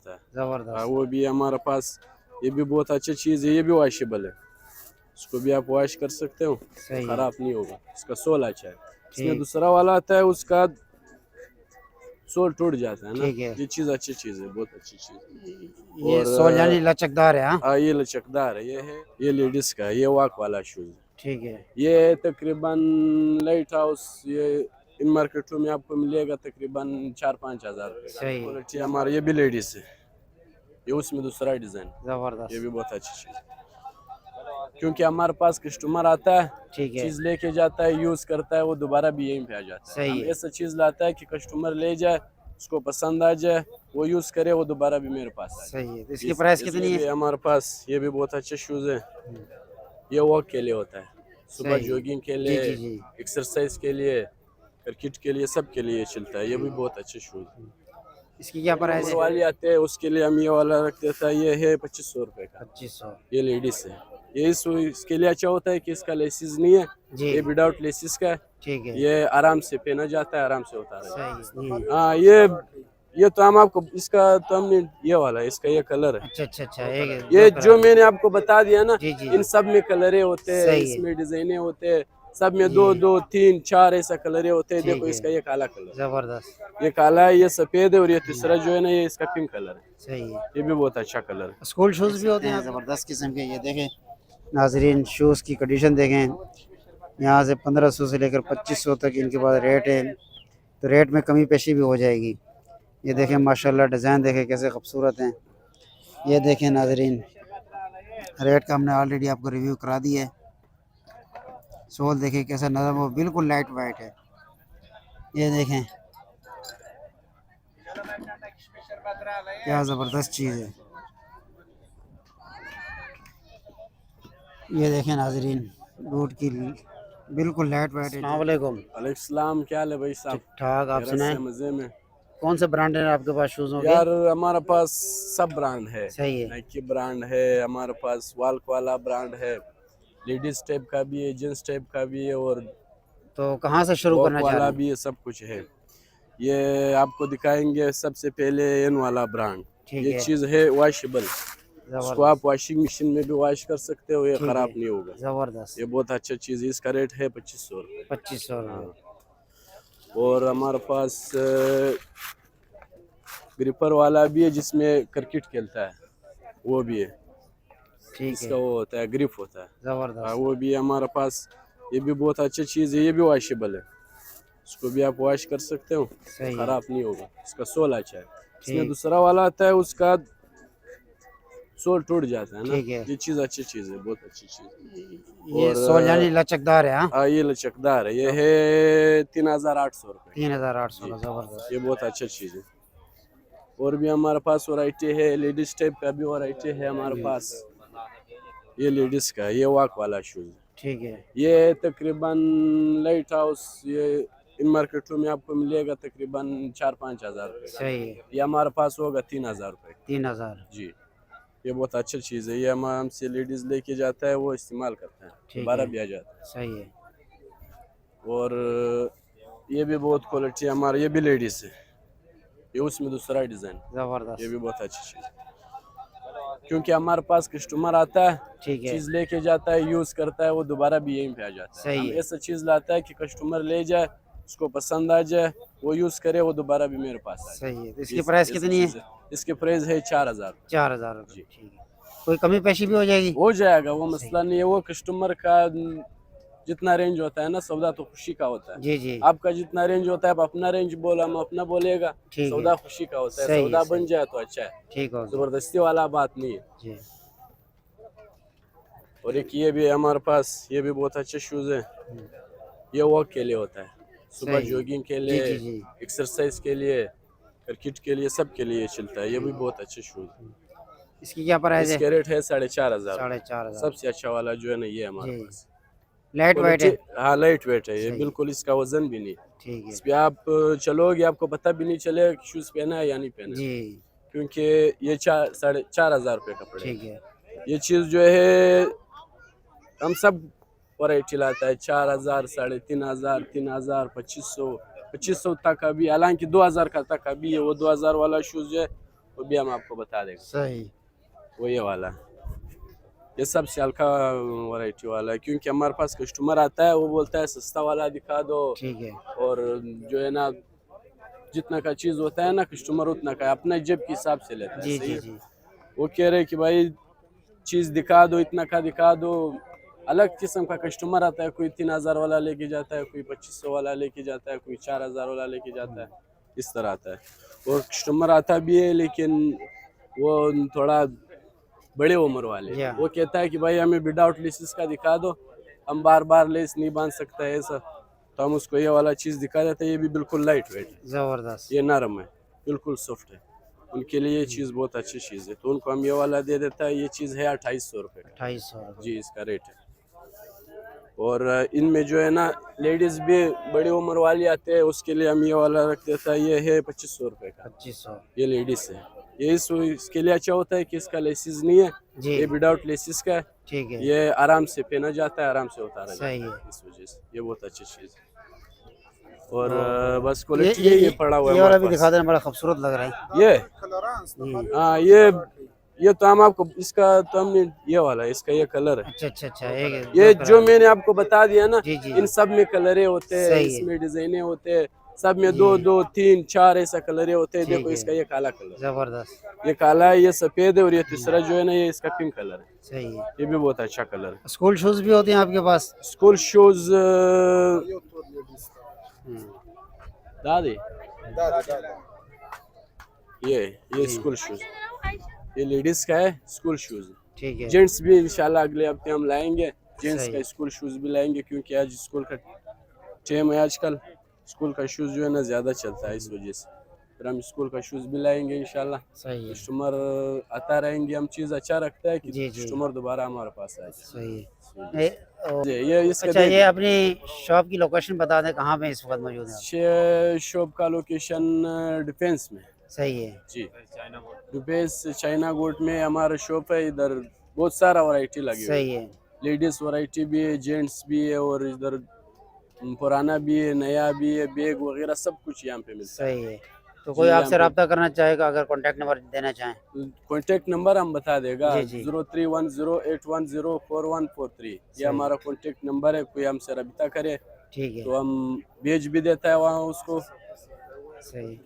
होता है। जबरदस्त। वो भी हमारे पास, ये भी बहुत अच्छी चीज़ है, ये भी वॉशेबल है, इसको भी आप वॉश कर सकते हो, सही है। खराब नहीं होगा, इसका सोल अच्छा है। इसमें ठीक दूसरा वाला आता है, उसका सोल टूट जाता है ना। ठीक है। ये चीज़ अच्छी चीज़ है, बहुत अच्छी चीज़ है। ये और सोल यानी लचकदार है। हाँ ये लचकदार है, ये है, ये लेडीज का है, ये वॉक वाला शूज है। ठीक है। ये तकरीबन लाइट हाउस, ये इन मार्केटों में आपको मिलेगा तकरीबन 4-5 हज़ार रुपये का। सही है। क्वालिटी हमारा, ये भी लेडीज है, ये उसमें दूसरा डिज़ाइन, ये भी जबरदस्त। बहुत अच्छी चीज़ है। क्योंकि हमारे पास कस्टमर आता है, ठीक है। चीज़ लेके जाता है, यूज़ करता है, वो दोबारा भी यहीं पे आ जाता है। सही हम है। ऐसा चीज़ लाता है कि कस्टमर ले जाए, उसको पसंद आ जाए, वो यूज़ करे, वो दोबारा भी मेरे पास आ जाए। सही है। तो इसकी प्राइस कितनी भी है? हमारे पास ये भी बहुत अच्छे शूज़ है, ये वॉक के लिए होता है, सुबह सही है। जॉगिंग के जी लिए, जी जी। एक्सरसाइज के लिए, क्रिकेट के लिए, सब के लिए चलता है, ये भी बहुत अच्छे शूज़ है। इसकी क्या प्राइस नंबर है? वाली आते हैं, उसके लिए हम ये वाला रख देता है, ये है 2500 रुपये का, 2500। ये लेडीज है। ये इसके लिए अच्छा होता है कि इसका लेसिस नहीं है, जी ये विदाउट लेसिस का है, ठीक है। ये आराम से पहना जाता है, आराम से उतारा जाता सही है। है। हाँ, ये तो हम आपको, इसका तो हमने ये वाला है, इसका ये कलर है, अच्छा अच्छा अच्छा। एक ये दो कलर जो में। मैंने आपको बता दिया ना, जी जी इन जी। सब में कलरे होते हैं, सही है। इसमें डिजाइने होते हैं, सब में जी। 2-2, 3-4 ऐसा कलरे होते हैं। ठीक देखो है। इसका ये काला कलर, जबरदस्त। ये काला है, ये सफेद है, और ये तीसरा जो है ना, ये इसका पिंक कलर है, सही है। ये भी बहुत अच्छा कलर है। स्कूल शूज़ भी होते हैं ज़बरदस्त किस्म के। ये देखें नाजरीन, शूज़ की कंडीशन देखें। यहाँ से 1500 से लेकर 2500 तक इनके पास रेट है, तो रेट में कमी पेशी भी हो जाएगी। ये देखें माशाल्लाह, डिज़ाइन देखें कैसे खूबसूरत हैं। ये देखें नाजरीन, रेट का हमने ऑलरेडी आपको रिव्यू करा दिया है। सोल देखें कैसा नरम हो, बिल्कुल लाइट वाइट है। ये देखें क्या ज़बरदस्त चीज़ है। ये देखें नाजरीन, बूट की बिल्कुल लाइट वाइट है। अस्सलाम वालेकुम। अलैहिस्सलाम, क्या हाल है भाई साहब? ठीक ठाक, आप खैरियत सुनाएं? से, मजे में? कौन से ब्रांड है आपके पास शूज़ों के? यार हमारे पास सब ब्रांड है, सही है। नाइकी ब्रांड है हमारे पास, वाल्क वाला ब्रांड है, लेडीज टाइप का भी है, जेंट्स टाइप का भी है, और तो कहाँ से शुरू वॉक करना चाह वाला रहे हैं? भी है, सब कुछ है। ये आपको दिखाएंगे सबसे पहले एन वाला ब्रांड। ठीक ये है। चीज़ है वॉशेबल, इसको आप ज़बरदस्त। वॉशिंग मशीन में भी वॉश कर सकते हो, ये ठीक खराब है। नहीं होगा, ज़बरदस्त। ये बहुत अच्छा चीज़ है। इसका रेट है 2500 रुपये। 2500 हाँ, रुपये। और हमारे पास ग्रिपर वाला भी है, जिसमें क्रिकेट खेलता है, वो भी है, ठीक इसका है। वो होता है, ग्रिप होता है। हाँ, ज़बरदस्त। वो भी है हमारे पास, ये भी बहुत अच्छी चीज़ है, ये भी वॉशेबल है, इसको भी आप वॉश कर सकते हो, सही है। खराब नहीं होगा, इसका सोल अच्छा है। इसमें ठीक दूसरा वाला आता है, उसका सोल टूट जाता है ना। ठीक है। ये चीज़ अच्छी चीज़ है, बहुत अच्छी चीज़ है। ये और सोल यानी लचकदार है। हाँ ये लचकदार है, ये है 3800 रुपये। 3800 जी, का। ज़बरदस्त। ये बहुत अच्छा चीज़ है। और भी हमारे पास वैरायटी है, लेडीज टाइप का भी वैरायटी है हमारे पास, ये लेडीज का, ये वॉक वाला शूज, ठीक है। ये तकरीबन लाइट हाउस, ये इन मार्केटों में आपको मिलेगा तकरीबन 4-5 हज़ार रुपये का, सही है। ये हमारे पास होगा 3000 रुपये का। 3000। जी, ये बहुत अच्छी चीज़ है, ये हम हमसे लेडीज़ लेके जाता है, वो इस्तेमाल करता है, ठीक दोबारा है। भी आ जाता सही है। है। और ये भी बहुत क्वालिटी हमारा, ये भी लेडीज़ है, ये उसमें दूसरा डिज़ाइन, ये ज़बरदस्त। भी बहुत अच्छी चीज़ है। क्योंकि हमारे पास कस्टमर आता है, ठीक है। चीज़ लेके जाता है, यूज़ करता है, वो दोबारा भी यहीं पे आ जाता है। सही हम है। ऐसा चीज़ लाता है कि कस्टमर ले जाए, उसको पसंद आ जाए, वो यूज़ करे, वो दोबारा भी मेरे पास आ जाए। सही है। तो इसकी प्राइस कितनी है? इसके प्राइस है 4000। 4000 रुपये। जी, ठीक है। कोई कमी पेशी भी हो जाएगी? हो जाएगा, वो सही। मसला नहीं है, वो कस्टमर का जितना रेंज होता है ना, सौदा तो खुशी का होता है। जी जी। आपका जितना रेंज होता है, आप अपना रेंज बोला, हम अपना बोलेगा, ठीक है। सौदा खुशी का होता है, सही है। सौदा सही। बन जाए तो अच्छा है, ठीक हो गया। जबरदस्ती वाला बात नहीं है। जी। और एक ये भी है हमारे पास, ये भी बहुत अच्छे शूज़ है, ये वॉक के लिए होता है, सुबह सही है। जॉगिंग के जी लिए, जी जी। एक्सरसाइज के लिए, क्रिकेट के लिए, सब के लिए चलता है, ये भी बहुत अच्छे शूज़। इसकी क्या प्राइस है? इसके रेट है 4500। 4500। सबसे अच्छा वाला जो है ना, ये हमारे जी। पास लाइट वाइट क्वालिटी। है। हाँ, लाइट वेट है, ये सही। बिल्कुल, इसका वजन भी नहीं, ठीक है। इस पे आप चलोगे, आपको पता भी नहीं चलेगा कि शूज़ पहना है या नहीं पहना है, जी। क्योंकि ये 4-4.5 रुपये का ठीक पड़ेगा। है। ये चीज़ जो है हम सब वैरायटी लाता है, 4000, 3500, 3000, 2500 तक का भी, हालांकि 2000 का तक का भी है। वो 2000 वाला शूज़ जो है, वो भी हम आपको बता देंगे। सही। वो ये वाला, ये सबसे हल्का वैरायटी वाला है, क्योंकि हमारे पास कस्टमर आता है वो बोलता है सस्ता वाला दिखा दो, ठीक है। और जो है ना जितना का चीज़ होता है ना कस्टमर उतना का अपना जेब के हिसाब से लेता है। जी सही जी है? जी। वो कह रहे कि भाई चीज़ दिखा दो, इतना का दिखा दो। अलग किस्म का कस्टमर आता है, कोई 3,000 वाला लेके जाता है, कोई 2,500 वाला लेके जाता है, कोई 4,000 वाला लेके जाता है, इस तरह आता है। और कस्टमर आता भी है लेकिन वो थोड़ा बड़े उम्र वाले, या वो कहता है कि भाई हमें विदाउट लेसिस का दिखा दो, हम बार बार लेस नहीं बांध सकता है ऐसा, तो हम उसको ये वाला चीज़ दिखा देते हैं। ये भी बिल्कुल लाइट वेट है, ज़बरदस्त। ये नरम है, बिल्कुल सॉफ्ट है, उनके लिए ये चीज़ बहुत अच्छी चीज़ है, तो उनको हम ये वाला दे देता है। ये चीज़ है 2,800 रुपये का 2,800 जी, इसका रेट है। और इनमें जो है ना लेडीज़ भी बड़ी उम्र वाली आते हैं, उसके लिए हम ये वाला रख देता है। ये है 2,500 रुपये का, 2,500। ये लेडीज़ है। ये इसके लिए अच्छा होता है कि इसका लेसिस नहीं है, जी ये विदाउट लेसिस का है। ठीक है। ये आराम से पहना जाता है, आराम से उतारा जाता सही है, है। इस वजह से ये बहुत अच्छी चीज़ है। और और बस क्वालिटी ये पड़ा हुआ है ये वाला हमारे भी पास। दिखा देना, बड़ा खूबसूरत लग रहा है। ये हम्म। हाँ, ये तो हम आपको इसका तो हमने ये वाला है, इसका ये कलर है। अच्छा अच्छा अच्छा, एक ये दो जो कलर। मैंने आपको बता दिया ना, जी जी इन सब में कलरे होते हैं, सही है। इसमें डिजाइने होते हैं, सब में जी 2 2 3 4 ऐसा कलरे होते हैं। ठीक देखो है। इसका ये काला कलर, ज़बरदस्त। ये काला है, ये सफेद है, और ये तीसरा जो है ना ये इसका पिंक कलर है। सही है। ये भी बहुत अच्छा कलर है। स्कूल शूज़ भी होते हैं आपके पास? स्कूल शूज दादी, ये जी स्कूल शूज, ये लेडीज का है स्कूल शूज। ठीक है। जेंट्स भी इंशाल्लाह अगले हफ्ते हम लाएंगे, जेंट्स सही का है। स्कूल शूज भी लाएंगे, क्योंकि आज स्कूल का टाइम है, आजकल स्कूल का शूज जो है ना ज़्यादा चलता है, इस वजह से फिर हम स्कूल का शूज भी लाएंगे इंशाल्लाह। सही है। कस्टमर आता रहेंगे, हम चीज़ अच्छा रखता है कि जी जी कस्टमर दोबारा हमारे पास आए। सही है। ये इसका अच्छा, दे ये अपनी शॉप की लोकेशन बता दें, कहाँ पे इस वक्त मौजूद है आप? शॉप का लोकेशन डिफेंस में। सही है। जी, डिफेंस चाइना गोट में हमारा शॉप है। इधर बहुत सारा वैरायटी लगी हुई सही है, है। लेडीज वैरायटी भी है, जेंट्स भी है, और इधर पुराना भी है, नया भी है, बैग वगैरह सब कुछ यहाँ पे मिलता है। सही है। तो जी, कोई यहाँ आपसे पे रब्ता करना चाहेगा, अगर कॉन्टैक्ट नंबर देना चाहें? कॉन्टेक्ट नंबर हम बता देगा, जी जी 0310810443। ये सही हमारा कॉन्टेक्ट नंबर है, कोई हमसे रब्ता करे ठीक है। तो हम भेज भी देता है वहाँ उसको। सही।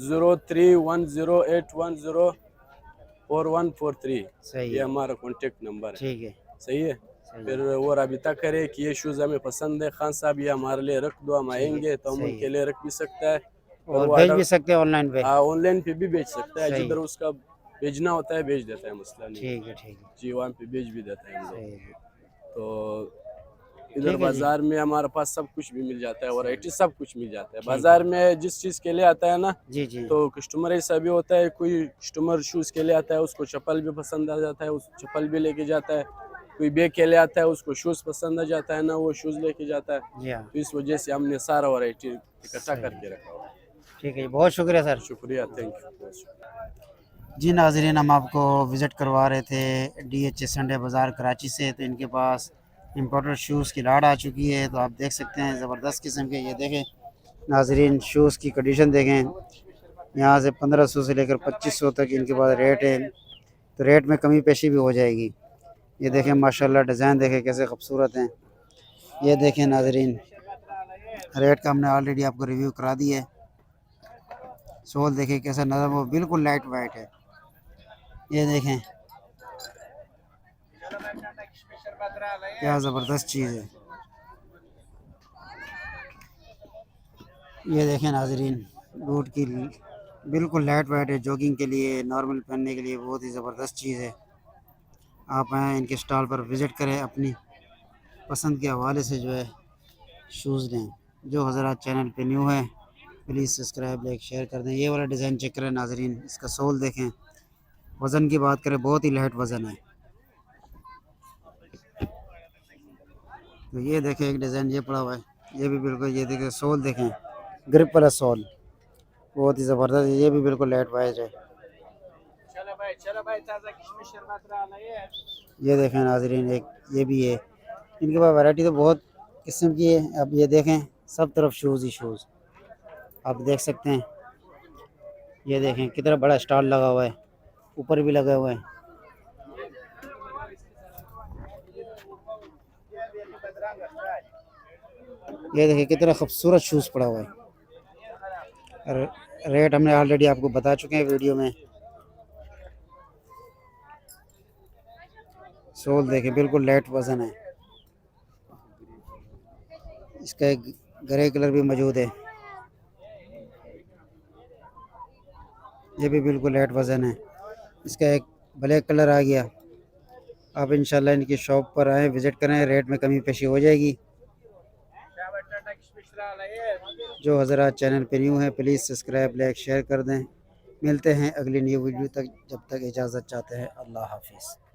0310810443, सही ये है। हमारा कॉन्टेक्ट नंबर है। ठीक है। सही है, सही फिर है। वो रबिता करे कि ये शूज़ हमें पसंद है, खान साहब ये हमारे लिए रख दो, हम ठीक आएंगे है। तो हम सही उनके है। लिए रख भी सकता है। और और वो भेज भी ऑर्डर सकते हैं ऑनलाइन पे? ऑनलाइन पे भी भेज सकता है, सही जिधर है। उसका भेजना होता है भेज देता है, मसला नहीं। ठीक है। ठीक है। जी, वहाँ पे भेज भी देता है हम लोग। सही है। तो इधर ठीक है जी। बाजार में हमारे पास सब कुछ भी मिल जाता है, वैरायटी सब कुछ मिल जाता है। ठीक बाजार है। में जिस चीज़ के लिए आता है ना, जी जी तो कस्टमर ऐसा भी होता है, कोई कस्टमर शूज़ के लिए आता है, उसको चप्पल भी पसंद आ जाता है, उस चप्पल भी लेके जाता है। कोई बैग के लिए आता है, उसको शूज़ पसंद आ जाता है ना, वो शूज़ लेके जाता है। जी हाँ। तो इस वजह से हमने सारा वैरायटी इकट्ठा सही। करके रखा हुआ है। ठीक है, बहुत शुक्रिया सर। शुक्रिया, थैंक यू। जी नाज़रीन, हम आपको विज़िट करवा रहे थे DH संडे बाज़ार कराची से। तो इनके पास इम्पोर्टेड शूज़ की लाट आ चुकी है, तो आप देख सकते हैं ज़बरदस्त किस्म के। ये देखें नाज़रीन, शूज़ की कंडीशन देखें, यहाँ से 1500 से लेकर 2500 तक इनके पास रेट है, तो रेट में कमी पेशी भी हो जाएगी। ये देखें माशाल्लाह, डिज़ाइन देखें कैसे खूबसूरत हैं। ये देखें नाज़रीन, रेट का हमने ऑलरेडी आपको रिव्यू करा दिया है। सोल देखें कैसा नरम हो, बिल्कुल लाइट वाइट है। ये देखें क्या ज़बरदस्त चीज़ है। ये देखें नाज़रीन, बूट की बिल्कुल लाइट वाइट है, जॉगिंग के लिए, नॉर्मल पहनने के लिए बहुत ही ज़बरदस्त चीज़ है। आप आएँ इनके स्टॉल पर विज़िट करें, अपनी पसंद के हवाले से जो है शूज़ लें। जो हज़रात चैनल पे न्यू है प्लीज़ सब्सक्राइब, लाइक, शेयर कर दें। ये वाला डिज़ाइन चेक करें नाज़रीन, इसका सोल देखें। वज़न की बात करें, बहुत ही लाइट वज़न है। तो ये देखें एक डिज़ाइन ये पड़ा हुआ है, ये भी बिल्कुल, ये देखें सोल देखें, ग्रिप वाला सोल, बहुत ही ज़बरदस्त है। ये भी बिल्कुल लाइट वाइट है। ये देखें नाज़रीन, एक ये भी है। इनके पास वैरायटी तो बहुत किस्म की है। अब ये देखें सब तरफ शूज़ ही शूज़, आप देख सकते हैं। ये देखें कितना बड़ा स्टॉल लगा हुआ है, ऊपर भी लगा हुआ है। ये देखिए कितना खूबसूरत शूज़ पड़ा हुआ है। रेट हमने ऑलरेडी आपको बता चुके हैं वीडियो में। सोल देखें बिल्कुल लाइट वजन है। इसका एक ग्रे कलर भी मौजूद है, ये भी बिल्कुल लाइट वजन है। इसका एक ब्लैक कलर आ गया। आप इंशाल्लाह इनकी शॉप पर आएँ, विज़िट करें, रेट में कमी पेशी हो जाएगी। जो हज़रात चैनल पे न्यू हैं प्लीज़ सब्सक्राइब लाइक शेयर कर दें। मिलते हैं अगली न्यू वीडियो तक, जब तक इजाज़त चाहते हैं। अल्लाह हाफिज़।